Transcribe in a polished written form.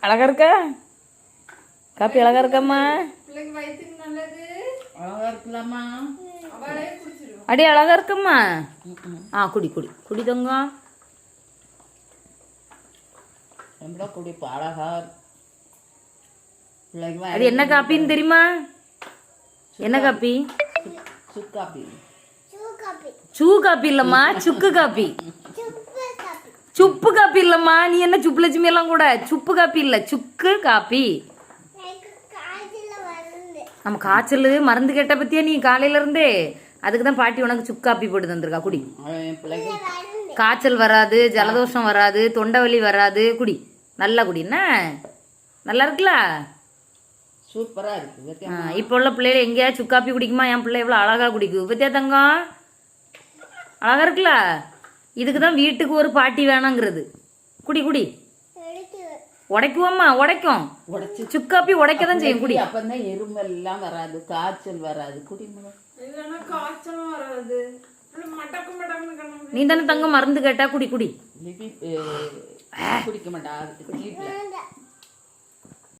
அழகா இருக்கா? காப்பி அழகா இருக்காம்மா? அழகா இருக்கலாமா? அடி அழகா இருக்கம்மா. குடி குடி குடி தங்கம். ரொம்ப குடிப்பா அழகா. அது என்ன காப்பின்னு தெரியுமா? என்ன காப்பி? சுக்காப்பி. சூ காப்பி இல்லம்மா, சுக்கு காப்பி. சுப்பு காப்பி இல்லம்மா. நீ என்ன சுப்பு லட்சுமி எல்லாம் கூட. சுப்பு காப்பி இல்ல, சுக்கு காப்பி. நம்ம காய்ச்சல் மருந்து கேட்ட பத்தியா நீ காலையில இருந்தே? அதுக்கு தான் பாட்டி உனக்கு சுக்கு காப்பி போட்டு தந்திருக்கா. குடி. காய்ச்சல் வராது, ஜலதோஷம் வராது, தொண்டை வலி வராது. குடி, நல்லா குடி. என்ன நல்லா இருக்குல்ல? சூப்பரா இருக்கு. இப்போ உள்ள பிள்ளைகள் எங்கேயா சுக்காப்பி குடிக்குமா? என் பிள்ளை எவ்வளோ அழகா குடிக்கும் பத்தியா தங்கம்? அழகா இருக்குல்ல? இதுக்கு தான் வீட்டுக்கு ஒரு பாட்டி வேணாங்கிறது. குடி குடி. உடைக்குவோம்மா, உடைக்கும். சுக்காப்பி உடைக்க தான் செய்யும். குடி. அப்பதான் எறும்பல் எல்லாம் வராது, காய்ச்சல் வராது. குடி. காய்ச்சலும் வராது. நீ தானே தங்கம் மருந்து கேட்டா? குடி குடி. குடிக்க மாட்டா.